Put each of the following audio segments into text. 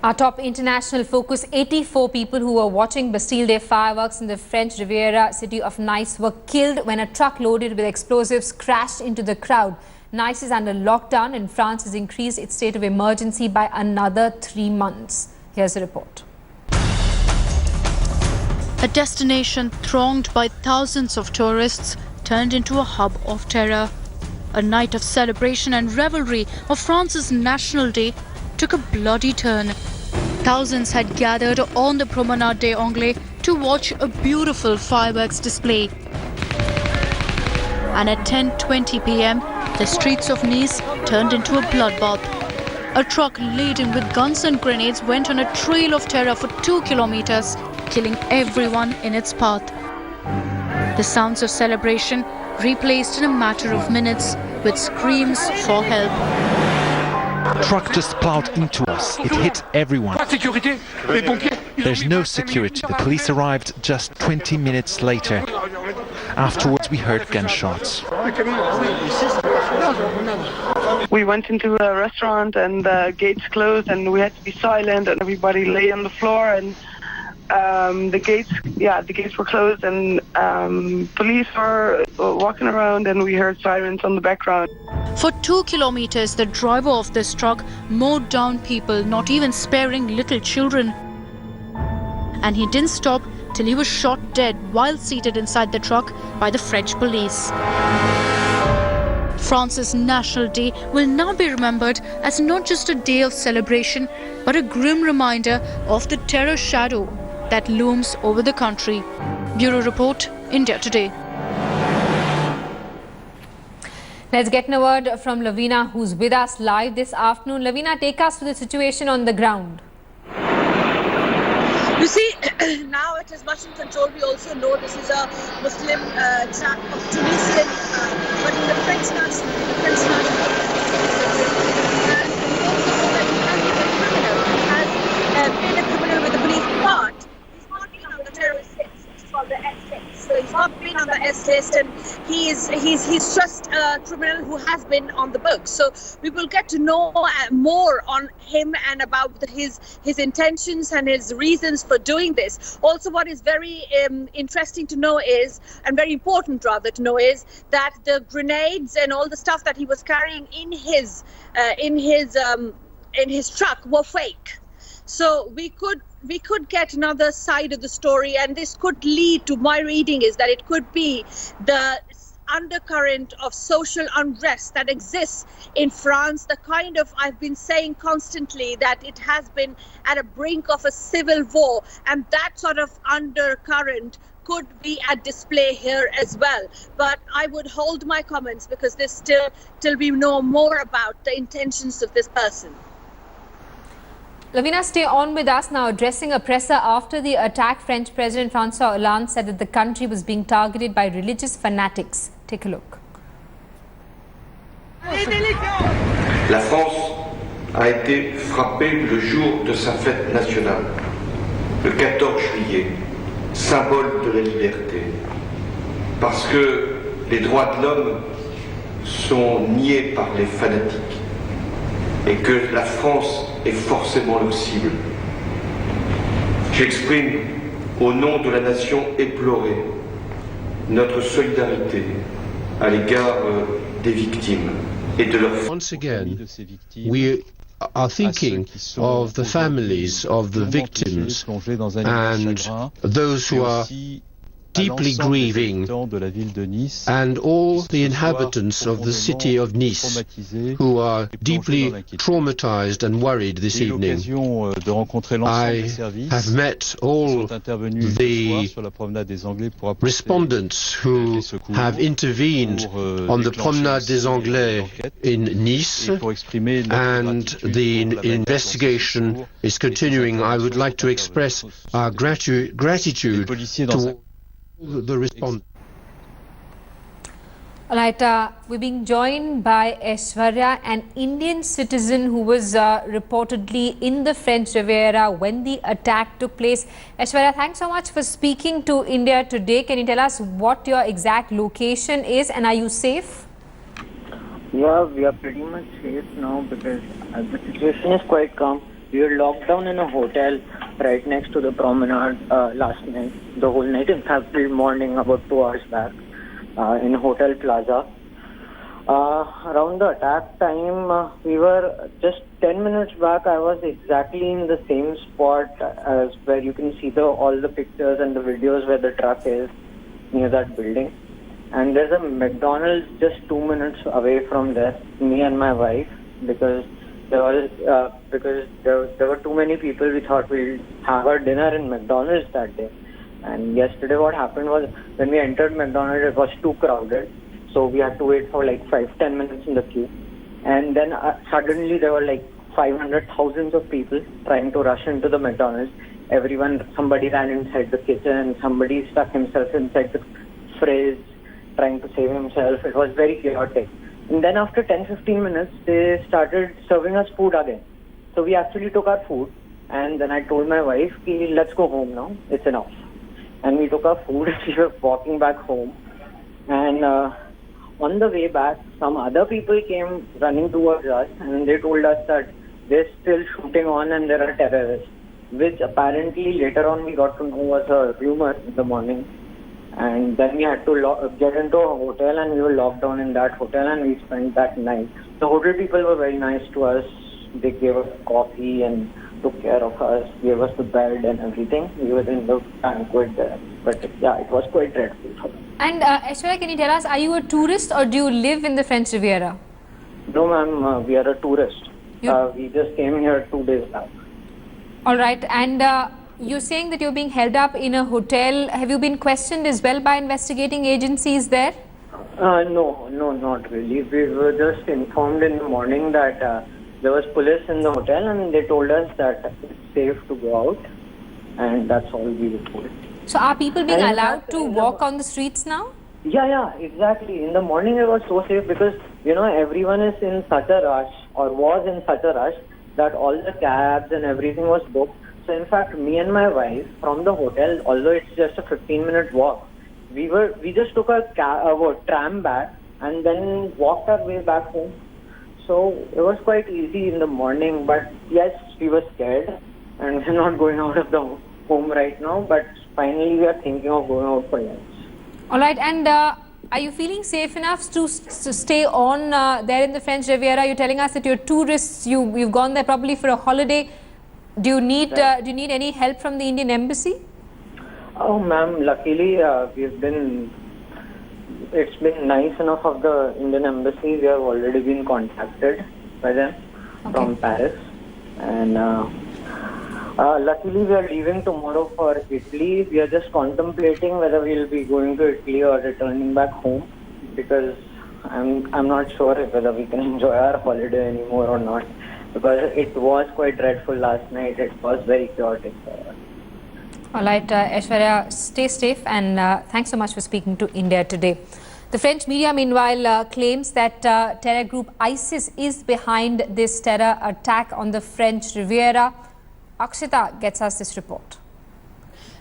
Our top international focus: 84 people who were watching Bastille Day fireworks in the French Riviera city of Nice were killed when a truck loaded with explosives crashed into the crowd. Nice is under lockdown and France has increased its state of emergency by another 3 months. Here's a report. A destination thronged by thousands of tourists turned into a hub of terror. A night of celebration and revelry of France's National Day took a bloody turn. Thousands had gathered on the Promenade des Anglais to watch a beautiful fireworks display. And at 10:20 p.m, the streets of Nice turned into a bloodbath. A truck laden with guns and grenades went on a trail of terror for 2 kilometers, killing everyone in its path. The sounds of celebration replaced in a matter of minutes with screams for help. The truck just plowed into us. It hit everyone. There's no security. The police arrived just 20 minutes later. Afterwards, we heard gunshots. We went into a restaurant and the gates closed and we had to be silent and everybody lay on the floor and the gates were closed and police were walking around and we heard sirens on the background. For 2 kilometers, the driver of this truck mowed down people, not even sparing little children. And he didn't stop till he was shot dead while seated inside the truck by the French police. France's National Day will now be remembered as not just a day of celebration, but a grim reminder of the terror shadow that looms over the country. Bureau Report, India Today. Let's get a word from Lavina, who's with us live this afternoon. Lavina, take us to the situation on the ground. You see, now it is much in control. We also know this is a Muslim track of Tunisian, but in the French national, has been a criminal with the police, but he's not been on the terrorist list, which is called the S list. So he's not been on the S list, and he's just a criminal who has been on the books. So we will get to know more on him and about his intentions and his reasons for doing this. Also, what is very interesting to know is, and very important rather to know, is that the grenades and all the stuff that he was carrying in his truck were fake. So we could get another side of the story, and this could lead to, my reading is that it could be the undercurrent of social unrest that exists in France, the kind of, I've been saying constantly that it has been at a brink of a civil war, and that sort of undercurrent could be at display here as well. But I would hold my comments because there's still till we know more about the intentions of this person. Lavina, stay on with us now. Addressing a presser after the attack, French President François Hollande said that the country was being targeted by religious fanatics. Take a look. La France a été frappée le jour de sa fête nationale, le 14 juillet, symbole de la liberté, parce que les droits de l'homme sont niés par les fanatiques et que la France est forcément leur cible. J'exprime au nom de la nation éplorée notre solidarité à l'égard des victimes et de leurs familles. Once again, we are thinking of the families of the victims and those who are deeply grieving, and all the inhabitants of the city of Nice who are deeply traumatized and worried this evening. I have met all the respondents who have intervened on the Promenade des Anglais in Nice, and the investigation is continuing. I would like to express our gratitude to the response. All right, we're being joined by Aishwarya, an Indian citizen who was reportedly in the French Riviera when the attack took place. Aishwarya, thanks so much for speaking to India Today. Can you tell us what your exact location is, and are you safe? Yeah, we are pretty much safe now because the situation is quite calm. We were locked down in a hotel right next to the promenade last night, the whole night. In fact, till morning, about 2 hours back, in Hotel Plaza. Around the attack time, we were just 10 minutes back. I was exactly in the same spot as where you can see all the pictures and the videos where the truck is near that building. And there's a McDonald's just 2 minutes away from there. Me and my wife, because there were too many people. We thought we'd have our dinner in McDonald's that day. And yesterday, what happened was when we entered McDonald's, it was too crowded. So we had to wait for like 5-10 minutes in the queue. And then suddenly there were like 500,000 of people trying to rush into the McDonald's. Somebody ran inside the kitchen, somebody stuck himself inside the fridge trying to save himself. It was very chaotic. And then after 10-15 minutes, they started serving us food again. So we actually took our food. And then I told my wife, let's go home now. It's enough. And we took our food and we were walking back home. And on the way back, some other people came running towards us and they told us that they're still shooting on and there are terrorists, which apparently later on we got to know was a rumor in the morning. And then we had to get into a hotel and we were locked down in that hotel and we spent that night. The hotel people were very nice to us. They gave us coffee and took care of us, gave us the bed and everything. We were in the banquet there. But yeah, it was quite dreadful for us. And Aishwarya, can you tell us, are you a tourist or do you live in the French Riviera? No, ma'am, we are a tourist. We just came here 2 days back. All right. And you're saying that you're being held up in a hotel. Have you been questioned as well by investigating agencies there? No, not really. We were just informed in the morning that there was police in the hotel and they told us that it's safe to go out. And that's all we were told. So are people being allowed to walk on the streets now? Yeah, exactly. In the morning it was so safe because, everyone is in such a rush or was in such a rush that all the cabs and everything was booked. So in fact, me and my wife from the hotel, although it's just a 15-minute walk, we just took a tram back and then walked our way back home. So it was quite easy in the morning, but yes, we were scared and we're not going out of the home right now, but finally we are thinking of going out for lunch. All right, and are you feeling safe enough to stay on there in the French Riviera? You're telling us that you're tourists, you've gone there probably for a holiday. Do you need any help from the Indian Embassy? Oh, ma'am, luckily it's been nice enough of the Indian Embassy. We have already been contacted by them from Paris. And luckily we are leaving tomorrow for Italy. We are just contemplating whether we'll be going to Italy or returning back home because I'm not sure whether we can enjoy our holiday anymore or not. Because it was quite dreadful last night. It was very chaotic for us. All right, Aishwarya, stay safe and thanks so much for speaking to India Today. The French media, meanwhile, claims that terror group ISIS is behind this terror attack on the French Riviera. Akshita gets us this report.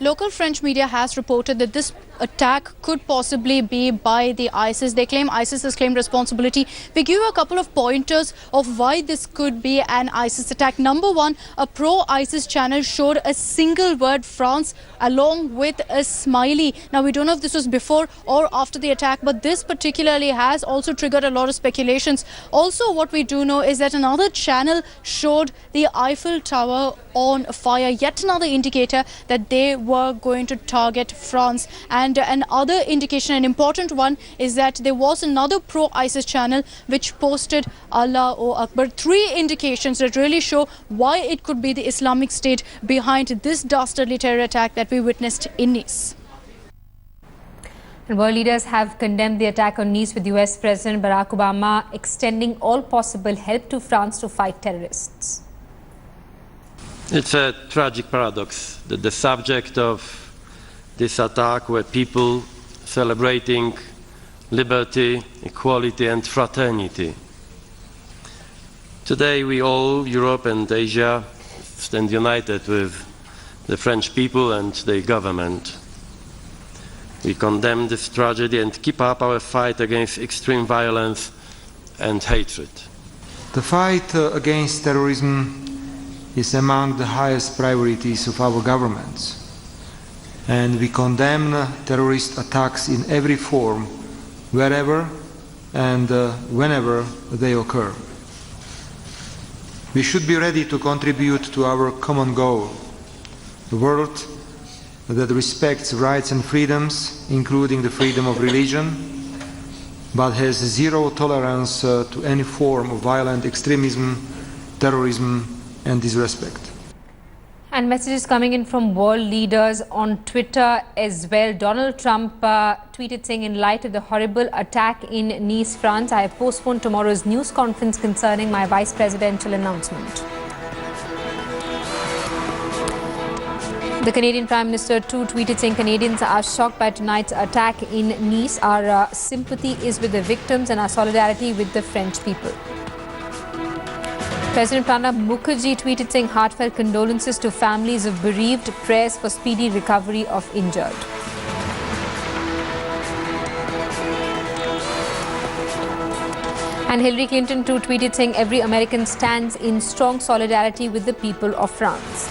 Local French media has reported that this attack could possibly be by the ISIS. They claim ISIS has claimed responsibility. We give you a couple of pointers of why this could be an ISIS attack. Number one, a pro-ISIS channel showed a single word France along with a smiley. Now, we don't know if this was before or after the attack, but this particularly has also triggered a lot of speculations. Also, what we do know is that another channel showed the Eiffel Tower on fire. Yet another indicator that they were going to target France. And another indication, an important one, is that there was another pro-ISIS channel which posted Allahu Akbar. 3 indications that really show why it could be the Islamic State behind this dastardly terror attack that we witnessed in Nice. And world leaders have condemned the attack on Nice, with US President Barack Obama extending all possible help to France to fight terrorists. It's a tragic paradox that the subject of this attack were people celebrating liberty, equality and fraternity. Today we all, Europe and Asia, stand united with the French people and their government. We condemn this tragedy and keep up our fight against extreme violence and hatred. The fight against terrorism is among the highest priorities of our governments. And we condemn terrorist attacks in every form, wherever and whenever they occur. We should be ready to contribute to our common goal, a world that respects rights and freedoms, including the freedom of religion, but has zero tolerance to any form of violent extremism, terrorism, and disrespect. And messages coming in from world leaders on Twitter as well. Donald Trump tweeted saying, in light of the horrible attack in Nice, France, I have postponed tomorrow's news conference concerning my vice presidential announcement. The Canadian Prime Minister too tweeted saying, Canadians are shocked by tonight's attack in Nice. Our sympathy is with the victims and our solidarity with the French people. President Pranab Mukherjee tweeted saying, heartfelt condolences to families of bereaved, prayers for speedy recovery of injured. And Hillary Clinton too tweeted saying, every American stands in strong solidarity with the people of France.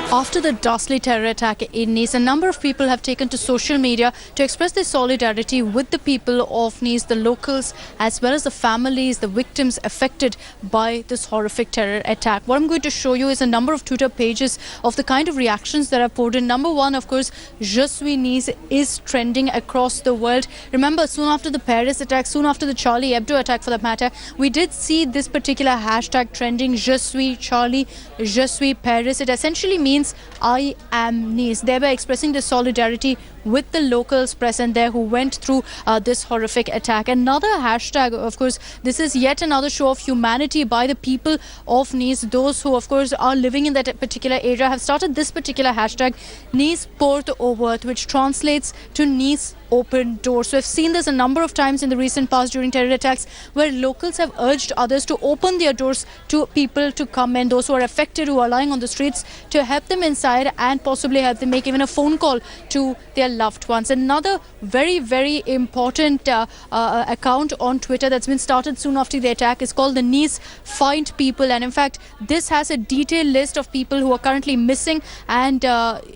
After the ghastly terror attack in Nice, a number of people have taken to social media to express their solidarity with the people of Nice, the locals, as well as the families, the victims affected by this horrific terror attack. What I'm going to show you is a number of Twitter pages of the kind of reactions that are poured in. Number one, of course, Je suis Nice is trending across the world. Remember, soon after the Paris attack, soon after the Charlie Hebdo attack for that matter, we did see this particular hashtag trending, Je suis Charlie, Je suis Paris. It essentially means I am Nice, thereby expressing the solidarity with the locals present there who went through this horrific attack. Another hashtag, of course, this is yet another show of humanity by the people of Nice. Those who, of course, are living in that particular area have started this particular hashtag, Nice Porte Ouverte, which translates to Nice open doors. So I've seen this a number of times in the recent past during terror attacks, where locals have urged others to open their doors to people to come in, those who are affected, who are lying on the streets, to help them inside and possibly help them make even a phone call to their loved ones. Another very, very important account on Twitter that's been started soon after the attack is called the Nice Find People, and in fact this has a detailed list of people who are currently missing, and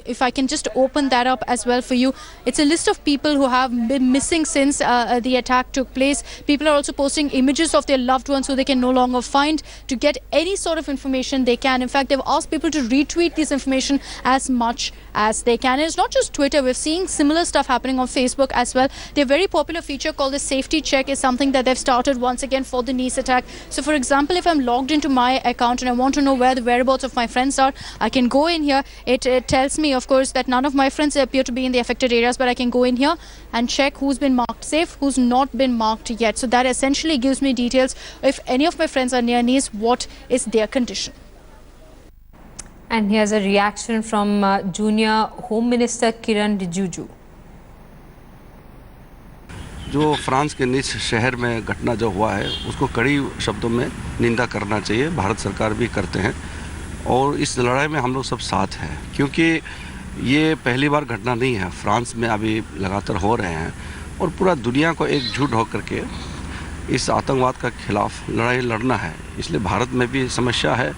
if I can just open that up as well for you, it's a list of people who have been missing since the attack took place. People are also posting images of their loved ones who they can no longer find to get any sort of information they can. In fact, they've asked people to retweet this information as much as they can. And it's not just Twitter, we're seeing similar stuff happening on Facebook as well. Their very popular feature called the safety check is something that they've started once again for the Nice attack. So for example, if I'm logged into my account and I want to know where the whereabouts of my friends are, I can go in here. It tells me, of course, that none of my friends appear to be in the affected areas, but I can go in here and check who's been marked safe, who's not been marked yet. So that essentially gives me details if any of my friends are near Nice, what is their condition. And here's a reaction from Junior Home Minister Kiran Rijiju. जो France के निस शहर में घटना जो हुआ है उसको कड़ी शब्दों में निंदा करना चाहिए, भारत सरकार भी करते हैं और इस लड़ाई में हम लोग सब साथ हैं, क्योंकि ये पहली बार घटना नहीं है, फ्रांस में अभी लगातार हो रहे हैं और पूरा दुनिया को एकजुट होकर के इस आतंकवाद का खिलाफ लड़ाई लड़ना है। इसलिए भारत में भी समस्या है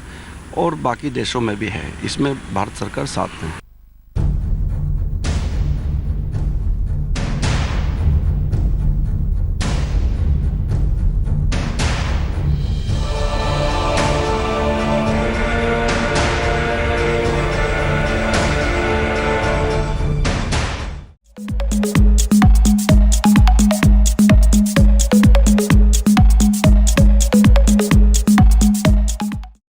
और बाकी देशों में भी है, इसमें भारत सरकार साथ में है।